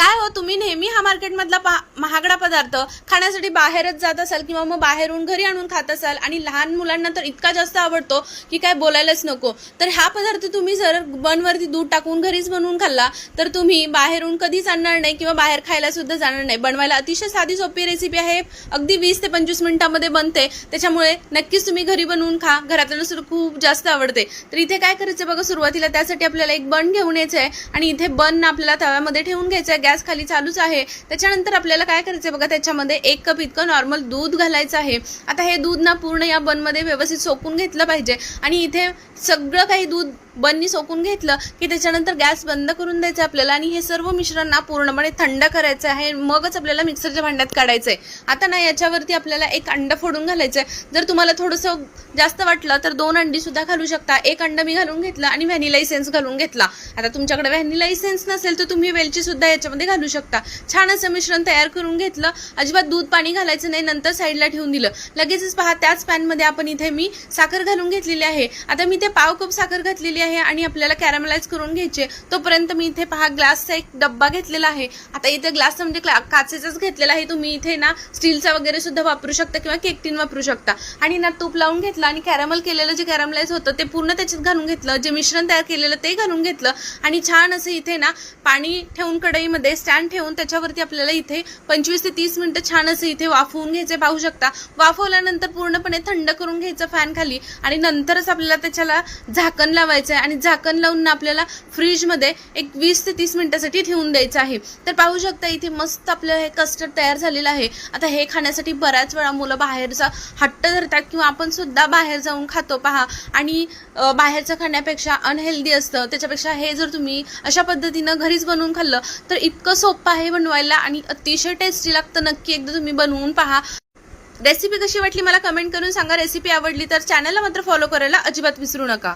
काय हो, तुम्ही नेहमी हा मार्केटमधला महागडा पदार्थ खाण्यासाठी बाहेरच जात असाल किंवा मग बाहेरून घरी आणून खात असाल आणि लहान मुलांना तर इतका जास्त आवडतो की काय बोलायलाच नको। तर हा पदार्थ तुम्ही जर बनवरती दूध टाकून घरीच बनवून खाल्ला तर तुम्ही बाहेरून कधीच आणणार नाही किंवा बाहेर खायला सुद्धा जाणार नाही। बनवायला अतिशय साधी सोपी रेसिपी आहे, अगदी 20 ते 25 मिनिटांमध्ये बनते, त्याच्यामुळे नक्कीच तुम्ही घरी बनवून खा, घरातल्यांना सुद्धा खूप जास्त आवडते। तर इथे काय करायचं बघा, सुरुवातीला त्यासाठी आपल्याला एक बन घेऊन यायचं आहे आणि इथे बन आपल्याला तव्यामध्ये ठेवून घ्यायचं आहे, गॅस खाली चालूच आहे। त्याच्यानंतर आपल्याला काय करायचं बघा, त्याच्यामध्ये 1 कप इतकं नॉर्मल दूध घालायचं आहे। आता हे दूध ना पूर्ण या बनमध्ये व्यवस्थित सोकून घेतलं पाहिजे आणि इथे सगळं काही दूध बननी सोकून घेतलं की त्याच्यानंतर गॅस बंद करून द्यायचा आपल्याला आणि हे सर्व मिश्रण ना पूर्णपणे थंड करायचं आहे, मगच आपल्याला मिक्सरच्या भांड्यात काढायचंय। आता ना याच्यावरती आपल्याला 1 अंड फोडून घालायचंय। जर तुम्हाला थोडंसं जास्त वाटलं तर 2 अंडी सुद्धा घालू शकता। 1 अंड मी घालून घेतलं आणि व्हॅनिला इसेन्स घालून घेतला। आता तुमच्याकडे व्हॅनिला इसेन्स नसेल तर तुम्ही वेलची सुद्धा याच्यामध्ये घालू शकता। छान असं मिश्रण तयार करून घेतलं, अजिबात दूध पाणी घालायचं नाही, नंतर साईडला ठेवून दिलं। लगेचच पहा त्याच पॅन मध्ये आपण इथे मी साखर घालून घेतलेली आहे। आता मी इथे पाव कप साखर घातलेली आहे आणि आपल्याला कॅरमलाइज करून घ्यायचे। तोपर्यंत मी इथे पहा ग्लासचा एक डब्बा घेतलेला आहे। आता इथे ग्लास म्हणजे काचेचाच घेतलेला आहे, तुम्ही इथे ना स्टीलचा वगैरे सुद्धा वापरू शकता किंवा केक टिन वापरू शकता। आणि ना तूप लावून घेतलं आणि कॅरमल केलेलं जे कॅरमलाइज होतं ते पूर्ण त्याच्यात घालून घेतलं, जे मिश्रण तयार केलेलं ते घालून घेतलं आणि छान असं इथे ना पाणी ठेवून कढईमध्ये स्टँड ठेवून त्याच्यावरती आपल्याला इथे 25 ते 30 मिनिटं छान असं इथे वाफवून घ्यायचे। पाहू शकता वाफवल्यानंतर पूर्णपणे थंड करून घ्यायचं फॅन खाली आणि नंतरच आपल्याला त्याच्याला झाकण लावायचं आहे आणि झाकण लावून आपल्याला फ्रीज मध्ये एक 20 ते 30 मिनिटांसाठी ठेवून द्यायचं आहे। तर पाहू शकता इथे मस्त आपलं हे कस्टर्ड तयार झालेलं आहे। आता हे खाण्यासाठी बऱ्याच वेळा मुलं बाहेरचा हट्ट धरतात किंवा आपण सुद्धा बाहेर जाऊन खातो पहा, आणि बाहेरचं खाण्यापेक्षा अनहेल्दी असतं, त्याच्यापेक्षा हे जर तुम्ही अशा पद्धतीनं घरीच बनवून खाल्लं तर इतकं सोपं आहे बनवायला आणि अतिशय टेस्टी लागतं। नक्की एकदा तुम्ही बनवून पहा। रेसिपी कशी वाटली मला कमेंट करून सांगा। रेसिपी आवडली तर चॅनलला मात्र फॉलो करायला अजिबात विसरू नका।